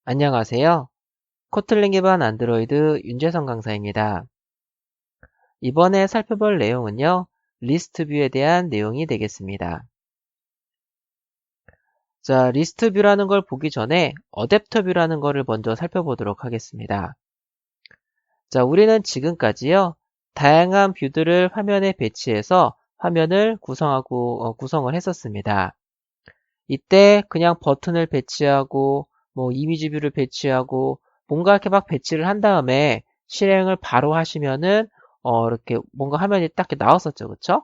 안녕하세요. 코틀린 기반 안드로이드 윤재성 강사입니다. 이번에 살펴볼 내용은요, 리스트 뷰에 대한 내용이 되겠습니다. 자, 리스트 뷰라는 걸 보기 전에 어댑터 뷰라는 거를 먼저 살펴보도록 하겠습니다. 자, 우리는 지금까지요, 다양한 뷰들을 화면에 배치해서 화면을 구성을 했었습니다. 이때 그냥 버튼을 배치하고 이미지 뷰를 배치하고 뭔가 이렇게 막 배치를 한 다음에 실행을 바로 하시면은 이렇게 뭔가 화면이 딱 이렇게 나왔었죠. 그쵸?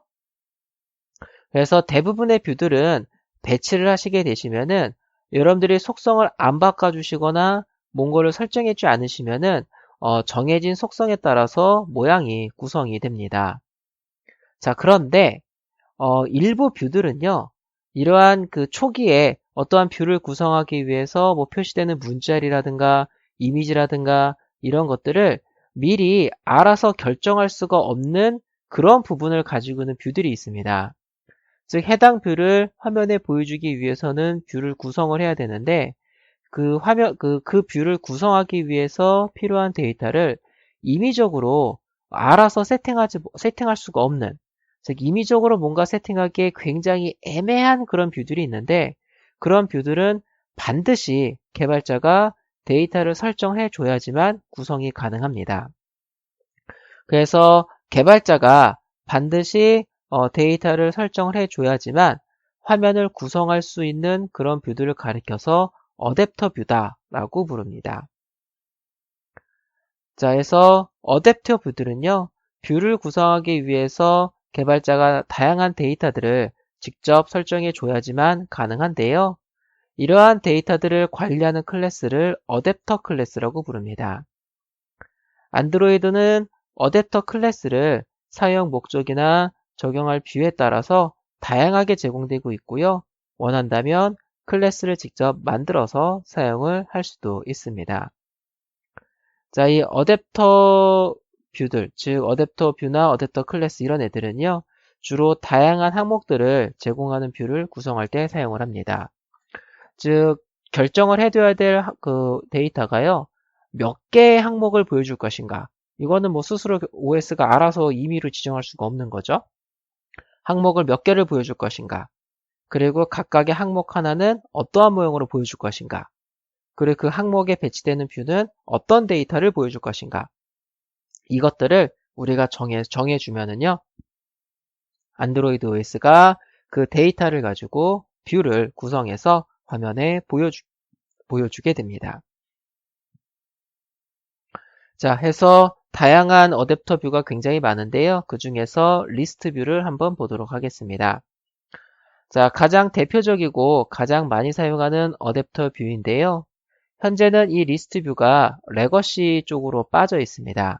그래서 대부분의 뷰들은 배치를 하시게 되시면은 여러분들이 속성을 안 바꿔주시거나 뭔가를 설정해주지 않으시면은 정해진 속성에 따라서 모양이 구성이 됩니다. 자, 그런데 일부 뷰들은요, 이러한 그 초기에 어떠한 뷰를 구성하기 위해서 표시되는 문자리라든가 이미지라든가 이런 것들을 미리 알아서 결정할 수가 없는 그런 부분을 가지고 있는 뷰들이 있습니다. 즉, 해당 뷰를 화면에 보여주기 위해서는 뷰를 구성을 해야 되는데, 그 뷰를 구성하기 위해서 필요한 데이터를 임의적으로 알아서 세팅할 수가 없는, 즉, 임의적으로 뭔가 세팅하기에 굉장히 애매한 그런 뷰들이 있는데, 그런 뷰들은 반드시 개발자가 데이터를 설정해 줘야지만 구성이 가능합니다. 그래서 개발자가 반드시 데이터를 설정을 해줘야지만 화면을 구성할 수 있는 그런 뷰들을 가리켜서 어댑터 뷰다라고 부릅니다. 자, 그래서 어댑터 뷰들은요, 뷰를 구성하기 위해서 개발자가 다양한 데이터들을 직접 설정해 줘야지만 가능한데요. 이러한 데이터들을 관리하는 클래스를 어댑터 클래스라고 부릅니다. 안드로이드는 어댑터 클래스를 사용 목적이나 적용할 뷰에 따라서 다양하게 제공되고 있고요. 원한다면 클래스를 직접 만들어서 사용을 할 수도 있습니다. 자, 이 어댑터 뷰들, 즉 어댑터 뷰나 어댑터 클래스 이런 애들은요. 주로 다양한 항목들을 제공하는 뷰를 구성할 때 사용을 합니다. 즉 결정을 해둬야 될 그 데이터가요. 몇 개의 항목을 보여줄 것인가. 이거는 스스로 OS가 알아서 임의로 지정할 수가 없는 거죠. 항목을 몇 개를 보여줄 것인가. 그리고 각각의 항목 하나는 어떠한 모형으로 보여줄 것인가. 그리고 그 항목에 배치되는 뷰는 어떤 데이터를 보여줄 것인가. 이것들을 우리가 정해주면은요. 안드로이드 OS가 그 데이터를 가지고 뷰를 구성해서 화면에 보여주게 됩니다. 자, 해서 다양한 어댑터 뷰가 굉장히 많은데요. 그 중에서 리스트 뷰를 한번 보도록 하겠습니다. 자, 가장 대표적이고 가장 많이 사용하는 어댑터 뷰인데요. 현재는 이 리스트 뷰가 레거시 쪽으로 빠져 있습니다.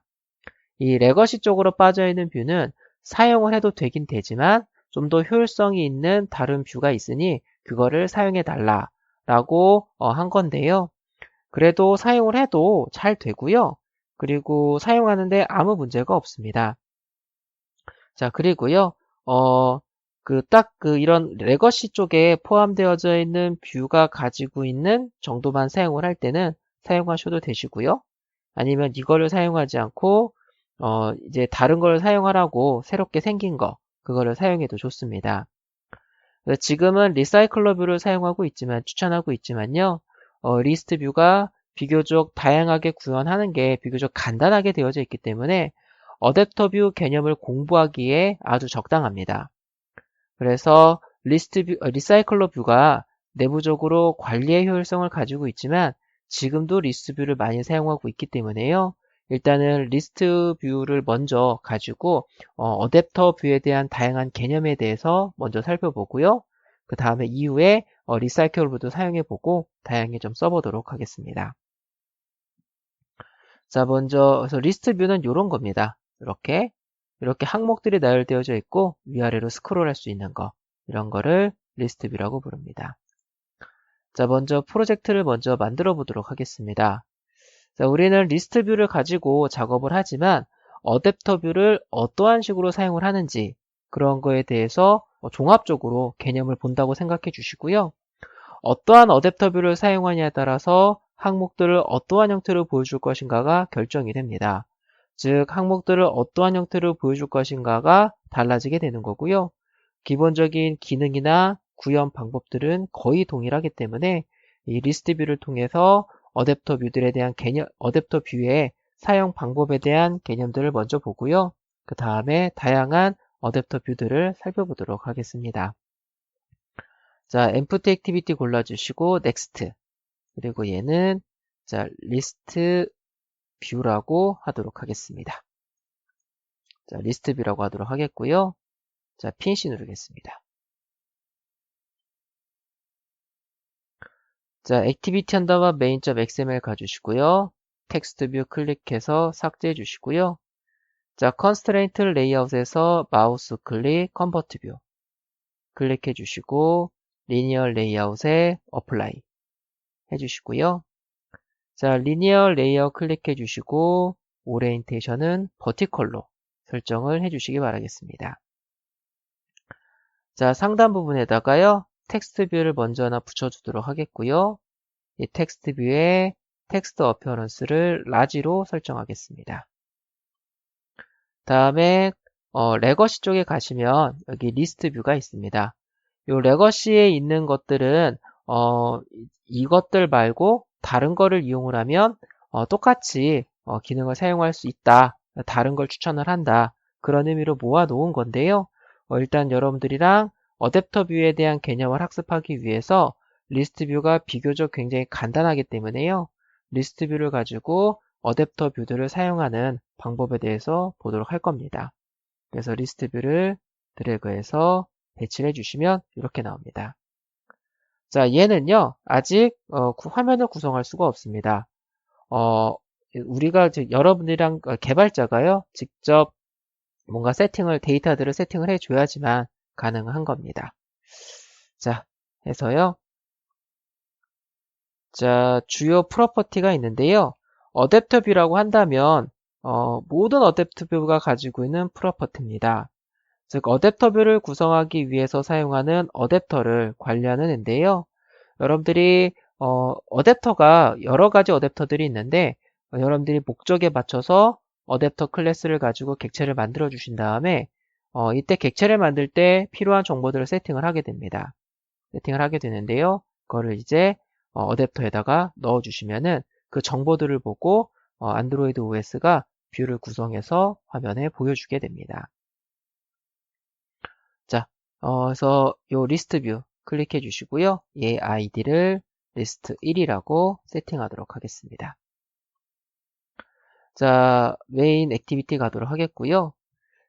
이 레거시 쪽으로 빠져 있는 뷰는 사용을 해도 되긴 되지만 좀 더 효율성이 있는 다른 뷰가 있으니 그거를 사용해 달라라고 한 건데요. 그래도 사용을 해도 잘 되고요. 그리고 사용하는데 아무 문제가 없습니다. 자, 그리고요. 이런 레거시 쪽에 포함되어져 있는 뷰가 가지고 있는 정도만 사용을 할 때는 사용하셔도 되시고요. 아니면 이거를 사용하지 않고 이제 다른 걸 사용하라고 새롭게 생긴 거 그거를 사용해도 좋습니다. 지금은 리사이클러 뷰를 사용하고 있지만 추천하고 있지만요. 리스트 뷰가 비교적 다양하게 구현하는 게 비교적 간단하게 되어져 있기 때문에 어댑터 뷰 개념을 공부하기에 아주 적당합니다. 그래서 리사이클러 뷰가 내부적으로 관리의 효율성을 가지고 있지만 지금도 리스트 뷰를 많이 사용하고 있기 때문에요. 일단은 리스트 뷰를 먼저 가지고 어댑터 뷰에 대한 다양한 개념에 대해서 먼저 살펴보고요. 그 다음에 이후에 리사이클러 뷰도 사용해보고 다양하게 좀 써보도록 하겠습니다. 자, 먼저 그래서 리스트 뷰는 이런 겁니다. 이렇게 항목들이 나열되어져 있고 위아래로 스크롤할 수 있는 거 이런 거를 리스트 뷰라고 부릅니다. 자, 먼저 프로젝트를 먼저 만들어 보도록 하겠습니다. 자, 우리는 리스트 뷰를 가지고 작업을 하지만 어댑터 뷰를 어떠한 식으로 사용을 하는지 그런 거에 대해서 종합적으로 개념을 본다고 생각해 주시고요. 어떠한 어댑터 뷰를 사용하냐에 따라서 항목들을 어떠한 형태로 보여줄 것인가가 결정이 됩니다. 즉, 항목들을 어떠한 형태로 보여줄 것인가가 달라지게 되는 거고요. 기본적인 기능이나 구현 방법들은 거의 동일하기 때문에 이 리스트 뷰를 통해서 어댑터 뷰들에 대한 어댑터 뷰의 사용 방법에 대한 개념들을 먼저 보고요. 그 다음에 다양한 어댑터 뷰들을 살펴보도록 하겠습니다. 자, Empty Activity 골라주시고 Next. 그리고 얘는 자, 리스트 뷰라고 하도록 하겠습니다. 자, 리스트 뷰라고 하도록 하겠고요. 자, Finish 누르겠습니다. 자, 액티비티 한다바 main.xml 가주시고요. 텍스트 뷰 클릭해서 삭제해 주시고요. 자, 컨스트레인트 레이아웃에서 마우스 클릭 컨버트 뷰 클릭해 주시고 리니어 레이아웃에 어플라이 해 주시고요. 자, 리니어 레이아웃 클릭해 주시고 오리엔테이션은 버티컬로 설정을 해 주시기 바라겠습니다. 자, 상단 부분에다가요. 텍스트 뷰를 먼저 하나 붙여주도록 하겠고요. 이 텍스트 뷰에 텍스트 어피어런스를 라지로 설정하겠습니다. 다음에 레거시 쪽에 가시면 여기 리스트 뷰가 있습니다. 이 레거시에 있는 것들은 이것들 말고 다른 거를 이용을 하면 똑같이 기능을 사용할 수 있다. 다른 걸 추천을 한다. 그런 의미로 모아 놓은 건데요. 일단 여러분들이랑 어댑터 뷰에 대한 개념을 학습하기 위해서 리스트 뷰가 비교적 굉장히 간단하기 때문에요. 리스트 뷰를 가지고 어댑터 뷰들을 사용하는 방법에 대해서 보도록 할 겁니다. 그래서 리스트 뷰를 드래그해서 배치를 해주시면 이렇게 나옵니다. 자, 얘는요, 아직 화면을 구성할 수가 없습니다. 우리가 여러분이랑 개발자가요, 직접 뭔가 데이터들을 세팅을 해줘야지만 가능한 겁니다. 자, 해서요. 자, 주요 프로퍼티가 있는데요. 어댑터 뷰라고 한다면 모든 어댑터 뷰가 가지고 있는 프로퍼티입니다. 즉, 어댑터 뷰를 구성하기 위해서 사용하는 어댑터를 관리하는데요. 여러분들이 어댑터가 여러 가지 어댑터들이 있는데 여러분들이 목적에 맞춰서 어댑터 클래스를 가지고 객체를 만들어 주신 다음에 이때 객체를 만들 때 필요한 정보들을 세팅을 하게 됩니다. 세팅을 하게 되는데요. 그거를 이제 어댑터에다가 넣어 주시면은 그 정보들을 보고 안드로이드 OS가 뷰를 구성해서 화면에 보여주게 됩니다. 자, 그래서 요 리스트 뷰 클릭해 주시고요. 얘 아이디를 리스트 1이라고 세팅하도록 하겠습니다. 자, 메인 액티비티 가도록 하겠고요.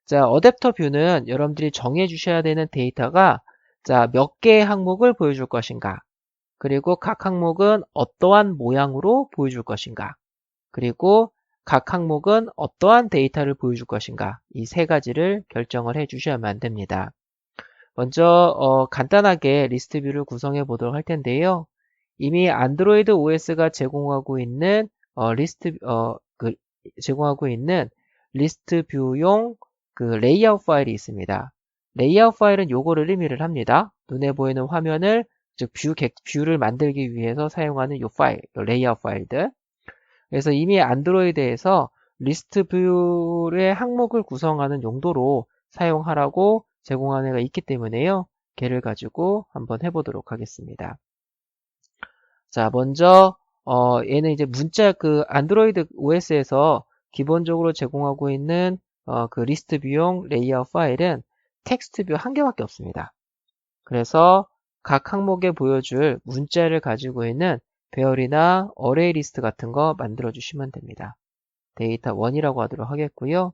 자, 어댑터 뷰는 여러분들이 정해 주셔야 되는 데이터가 자, 몇 개의 항목을 보여줄 것인가, 그리고 각 항목은 어떠한 모양으로 보여줄 것인가, 그리고 각 항목은 어떠한 데이터를 보여줄 것인가, 이 세 가지를 결정을 해 주셔야만 됩니다. 먼저 간단하게 리스트 뷰를 구성해 보도록 할 텐데요. 이미 안드로이드 OS가 제공하고 있는 리스트 뷰용 그 레이아웃 파일이 있습니다. 레이아웃 파일은 요거를 의미를 합니다. 눈에 보이는 화면을 즉 뷰를 만들기 위해서 사용하는 요 파일, 요 레이아웃 파일들. 그래서 이미 안드로이드에서 리스트 뷰의 항목을 구성하는 용도로 사용하라고 제공한 애가 있기 때문에요. 걔를 가지고 한번 해보도록 하겠습니다. 자, 먼저 얘는 이제 그 안드로이드 OS에서 기본적으로 제공하고 있는 그 리스트 뷰용 레이아웃 파일은 텍스트 뷰 한 개밖에 없습니다. 그래서 각 항목에 보여줄 문자를 가지고 있는 배열이나 어레이 리스트 같은 거 만들어 주시면 됩니다. 데이터 1이라고 하도록 하겠고요.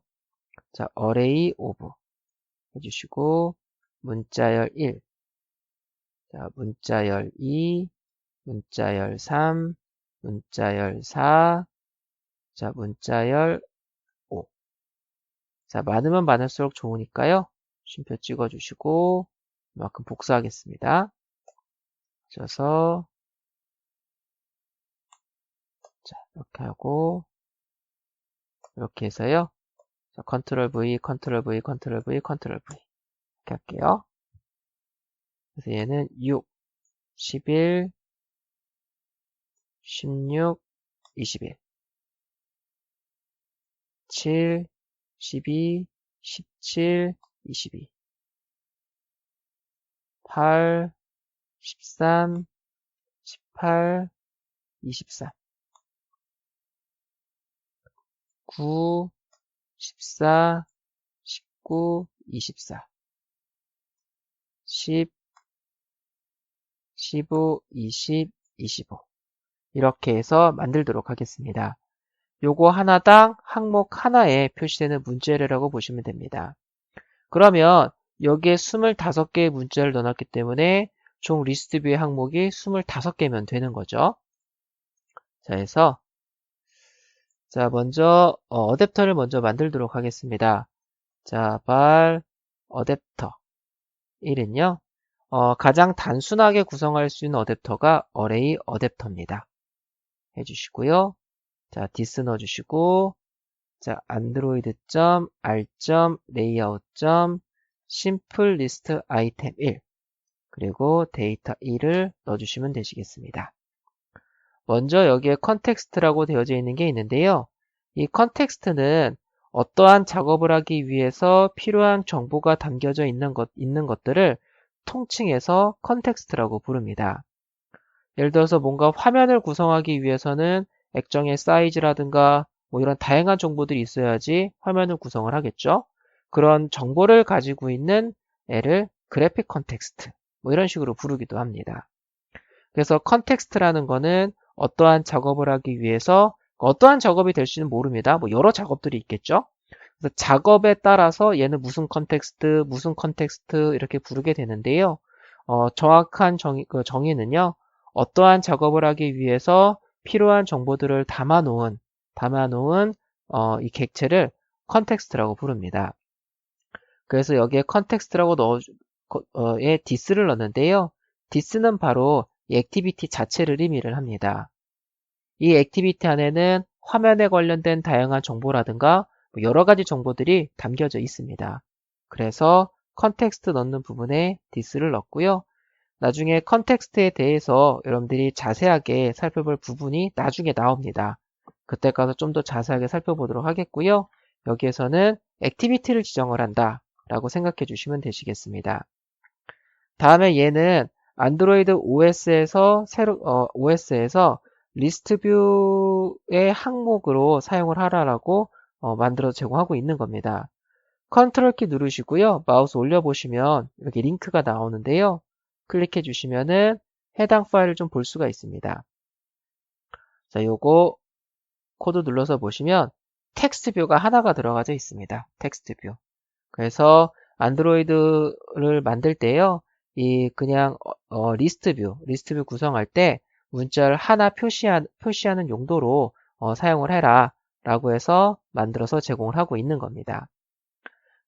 자, 어레이 오브 해주시고 문자열 1, 자, 문자열 2, 문자열 3, 문자열 4, 자, 문자열 5. 자, 많으면 많을수록 좋으니까요. 쉼표 찍어주시고 이만큼 복사하겠습니다. 그래서 자, 이렇게 하고 이렇게 해서요. 자, 컨트롤 V, 컨트롤 V, 컨트롤 V, 컨트롤 V 이렇게 할게요. 그래서 얘는 6, 11, 16, 21, 7, 12, 17, 22, 8, 13, 18, 24, 9, 14, 19, 24, 10, 15, 20, 25 이렇게 해서 만들도록 하겠습니다. 요거 하나당 항목 하나에 표시되는 문자열이라고 보시면 됩니다. 그러면 여기에 25개의 문자를 넣어놨기 때문에 총 리스트뷰의 항목이 25개면 되는 거죠. 자, 해서 자, 먼저 어댑터를 먼저 만들도록 하겠습니다. 자, 발 어댑터 1은요. 가장 단순하게 구성할 수 있는 어댑터가 어레이 어댑터입니다. 해주시고요. 자, 디스 넣어주시고 자, android.r.layout.simpleListItem1 그리고 데이터 1을 넣어주시면 되시겠습니다. 먼저 여기에 컨텍스트라고 되어져 있는 게 있는데요. 이 컨텍스트는 어떠한 작업을 하기 위해서 필요한 정보가 담겨져 있는 것들을 통칭해서 컨텍스트라고 부릅니다. 예를 들어서 뭔가 화면을 구성하기 위해서는 액정의 사이즈라든가 뭐 이런 다양한 정보들이 있어야지 화면을 구성을 하겠죠. 그런 정보를 가지고 있는 애를 그래픽 컨텍스트 뭐 이런 식으로 부르기도 합니다. 그래서 컨텍스트라는 거는 어떠한 작업을 하기 위해서 어떠한 작업이 될지는 모릅니다. 뭐 여러 작업들이 있겠죠. 그래서 작업에 따라서 얘는 무슨 컨텍스트 이렇게 부르게 되는데요. 정확한 정의는요. 어떠한 작업을 하기 위해서 필요한 정보들을 담아놓은 이 객체를 컨텍스트라고 부릅니다. 그래서 여기에 컨텍스트라고 디스를 넣는데요. 디스는 바로 이 액티비티 자체를 의미를 합니다. 이 액티비티 안에는 화면에 관련된 다양한 정보라든가 여러 가지 정보들이 담겨져 있습니다. 그래서 컨텍스트 넣는 부분에 디스를 넣고요. 나중에 컨텍스트에 대해서 여러분들이 자세하게 살펴볼 부분이 나중에 나옵니다. 그때 가서 좀 더 자세하게 살펴보도록 하겠고요. 여기에서는 액티비티를 지정을 한다 라고 생각해 주시면 되시겠습니다. 다음에 얘는 안드로이드 OS에서 리스트뷰의 항목으로 사용을 하라고 만들어 제공하고 있는 겁니다. 컨트롤 키 누르시고요. 마우스 올려보시면 이렇게 링크가 나오는데요. 클릭해 주시면은 해당 파일을 좀 볼 수가 있습니다. 자, 요거 코드 눌러서 보시면 텍스트 뷰가 하나가 들어가져 있습니다. 텍스트 뷰. 그래서 안드로이드를 만들 때요. 이 그냥 리스트 뷰 구성할 때 문자를 하나 표시하는 용도로 사용을 해라 라고 해서 만들어서 제공을 하고 있는 겁니다.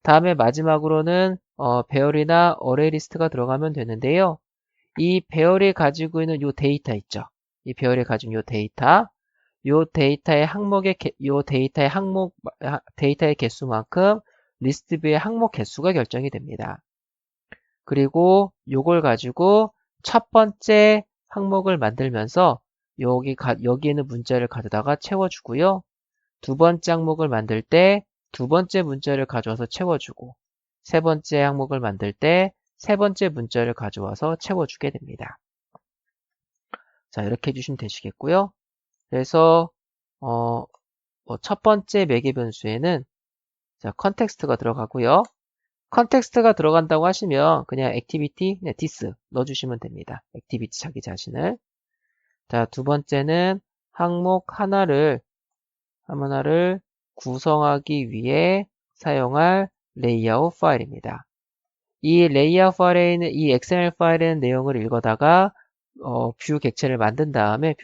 다음에 마지막으로는 배열이나 어레이 리스트가 들어가면 되는데요. 이 배열이 가지고 있는 요 데이터 있죠. 이 배열이 가진 요 데이터의 데이터의 개수만큼 리스트 뷰의 항목 개수가 결정이 됩니다. 그리고 요걸 가지고 첫 번째 항목을 만들면서 여기에는 문자를 가져다가 채워주고요. 두 번째 항목을 만들 때 두 번째 문자를 가져와서 채워주고 세 번째 항목을 만들 때 세 번째 문자를 가져와서 채워주게 됩니다. 자, 이렇게 해주시면 되시겠고요. 그래서 첫 번째 매개 변수에는 자, 컨텍스트가 들어가고요. 컨텍스트가 들어간다고 하시면 그냥 액티비티, 디스 넣어주시면 됩니다. 액티비티 자기 자신을. 자, 두 번째는 항목 하나를 구성하기 위해 사용할 레이아웃 파일입니다. 이 레이아웃 파일에 있는 이 XML 파일의 내용을 읽어다가 뷰 객체를 만든 다음에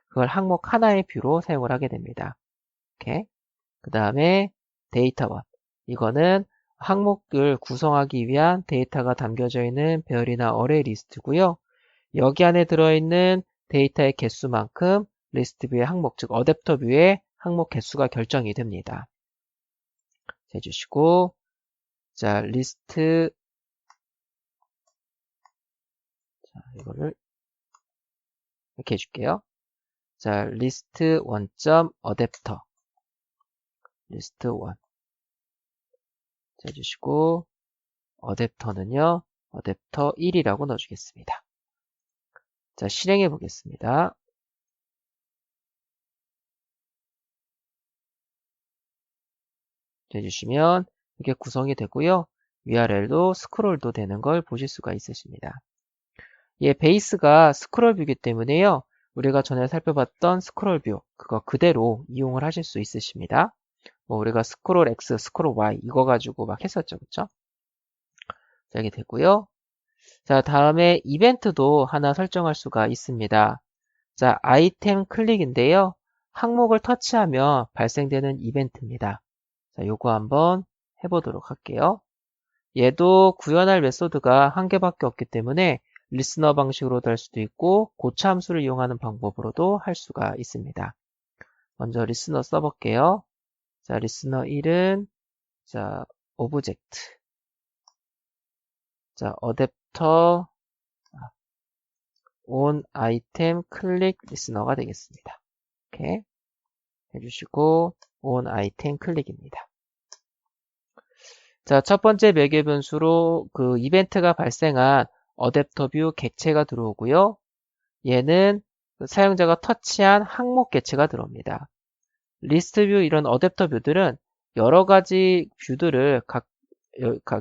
그걸 항목 하나의 뷰로 사용을 하게 됩니다. 이렇게. 그 다음에 데이터1. 이거는 항목을 구성하기 위한 데이터가 담겨져 있는 배열이나 어레이 리스트고요. 여기 안에 들어있는 데이터의 개수만큼 리스트 뷰의 항목, 즉 어댑터 뷰의 항목 개수가 결정이 됩니다. 해주시고 자 리스트 자 이거를 이렇게 해줄게요. 자, list1.adapter list1 해주시고 어댑터는요, 어댑터 1이라고 넣어주겠습니다. 자, 실행해 보겠습니다. 해주시면 이게 구성이 되고요. 위아래로 스크롤도 되는 걸 보실 수가 있으십니다. 얘 베이스가 스크롤 뷰이기 때문에요. 우리가 전에 살펴봤던 스크롤 뷰 그거 그대로 이용을 하실 수 있으십니다. 뭐 우리가 스크롤 X, 스크롤 Y 이거 가지고 막 했었죠. 그쵸? 자, 이게 되고요. 자, 다음에 이벤트도 하나 설정할 수가 있습니다. 자, 아이템 클릭인데요. 항목을 터치하면 발생되는 이벤트입니다. 자, 요거 한번 해보도록 할게요. 얘도 구현할 메소드가 한 개밖에 없기 때문에 리스너 방식으로도 할 수도 있고 고차 함수를 이용하는 방법으로도 할 수가 있습니다. 먼저 리스너 써볼게요. 자, 리스너 1은 자, 오브젝트. 자, 어댑터 on item 클릭 리스너가 되겠습니다. 이렇게 해주시고 on item 클릭입니다. 자, 첫 번째 매개 변수로 그 이벤트가 발생한 어댑터 뷰 객체가 들어오고요. 얘는 사용자가 터치한 항목 객체가 들어옵니다. 리스트 뷰 이런 어댑터 뷰들은 여러 가지 뷰들을 각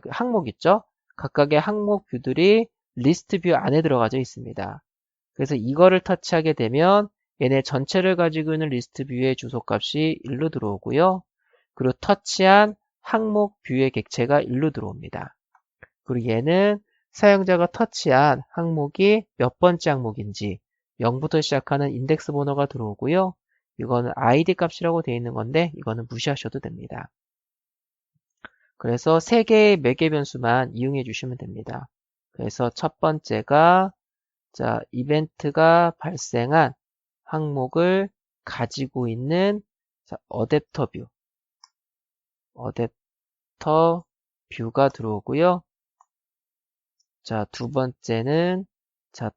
항목 있죠? 각각의 항목 뷰들이 리스트 뷰 안에 들어가져 있습니다. 그래서 이거를 터치하게 되면 얘네 전체를 가지고 있는 리스트 뷰의 주소값이 1로 들어오고요. 그리고 터치한 항목 뷰의 객체가 1로 들어옵니다. 그리고 얘는 사용자가 터치한 항목이 몇 번째 항목인지 0부터 시작하는 인덱스 번호가 들어오고요. 이거는 id 값이라고 되어 있는 건데 이거는 무시하셔도 됩니다. 그래서 3개의 매개 변수만 이용해 주시면 됩니다. 그래서 첫 번째가 자, 이벤트가 발생한 항목을 가지고 있는 자, 어댑터 뷰가 들어오고요. 자, 두 번째는 자,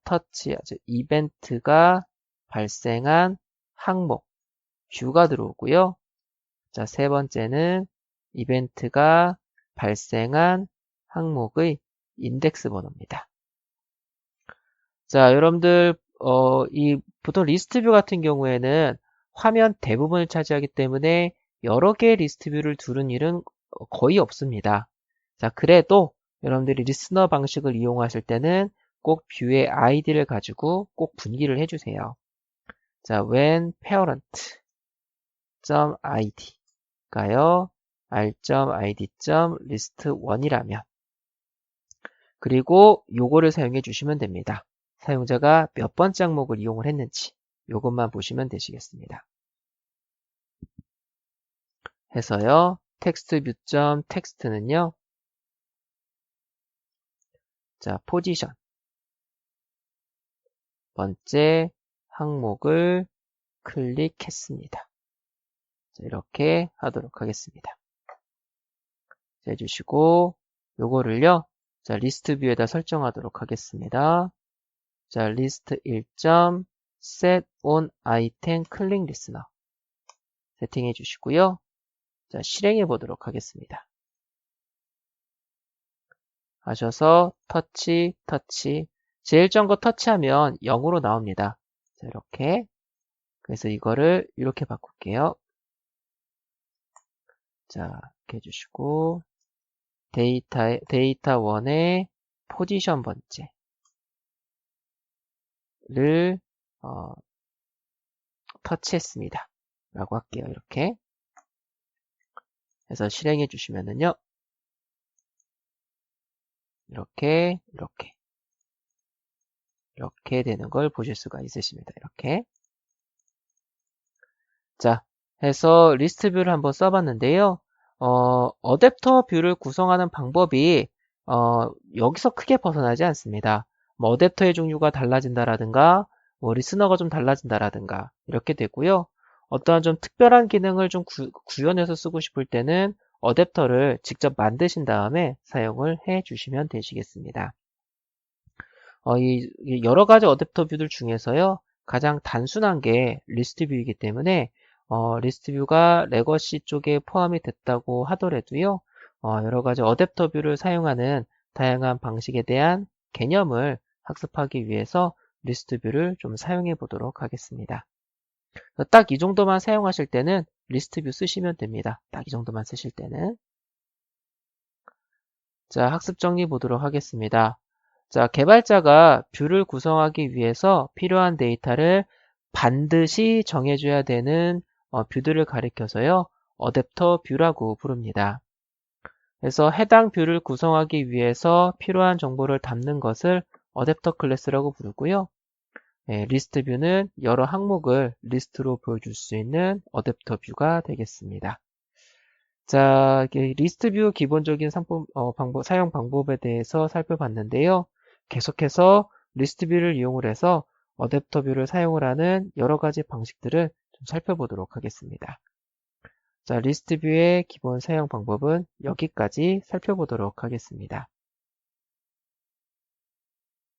이벤트가 발생한 항목 뷰가 들어오고요. 자, 세 번째는 이벤트가 발생한 항목의 인덱스 번호입니다. 자, 여러분들 이 보통 리스트 뷰 같은 경우에는 화면 대부분을 차지하기 때문에 여러 개의 리스트 뷰를 두는 일은 거의 없습니다. 자, 그래도 여러분들이 리스너 방식을 이용하실 때는 꼭 뷰의 아이디를 가지고 꼭 분기를 해주세요. 자, when parent.id 가요 r.id.list1이라면 그리고 요거를 사용해 주시면 됩니다. 사용자가 몇 번째 항목을 이용을 했는지 요것만 보시면 되시겠습니다. 해서요. textView.text는요. 자, 포지션 번째 항목을 클릭했습니다. 자, 이렇게 하도록 하겠습니다. 자, 해주시고 요거를요. 자, 리스트 뷰에다 설정하도록 하겠습니다. 자, list 1.set on item click listener 세팅해 주시고요. 자, 실행해 보도록 하겠습니다. 하셔서 터치 제일 전 거 터치하면 0으로 나옵니다. 자, 이렇게 그래서 이거를 이렇게 바꿀게요. 자, 이렇게 해주시고 데이터 1의 포지션 번째를 터치했습니다. 라고 할게요. 이렇게 해서 실행해 주시면은요. 이렇게 되는 걸 보실 수가 있으십니다. 이렇게 자, 해서 리스트 뷰를 한번 써봤는데요. 어댑터 뷰를 구성하는 방법이 여기서 크게 벗어나지 않습니다. 뭐 어댑터의 종류가 달라진다라든가 뭐 리스너가 좀 달라진다라든가 이렇게 되고요. 어떠한 좀 특별한 기능을 좀 구현해서 쓰고 싶을 때는 어댑터를 직접 만드신 다음에 사용을 해 주시면 되시겠습니다. 이 여러 가지 어댑터 뷰들 중에서요. 가장 단순한 게 리스트 뷰이기 때문에 리스트 뷰가 레거시 쪽에 포함이 됐다고 하더라도요. 여러 가지 어댑터 뷰를 사용하는 다양한 방식에 대한 개념을 학습하기 위해서 리스트 뷰를 좀 사용해 보도록 하겠습니다. 딱 이 정도만 사용하실 때는 리스트 뷰 쓰시면 됩니다. 딱 이 정도만 쓰실 때는. 자, 학습 정리 보도록 하겠습니다. 자, 개발자가 뷰를 구성하기 위해서 필요한 데이터를 반드시 정해줘야 되는 뷰들을 가리켜서요. 어댑터 뷰라고 부릅니다. 그래서 해당 뷰를 구성하기 위해서 필요한 정보를 담는 것을 어댑터 클래스라고 부르고요. 리스트 뷰는 여러 항목을 리스트로 보여줄 수 있는 어댑터 뷰가 되겠습니다. 자, 리스트 뷰 기본적인 사용 방법에 대해서 살펴봤는데요. 계속해서 리스트 뷰를 이용을 해서 어댑터 뷰를 사용을 하는 여러 가지 방식들을 좀 살펴보도록 하겠습니다. 자, 리스트 뷰의 기본 사용 방법은 여기까지 살펴보도록 하겠습니다.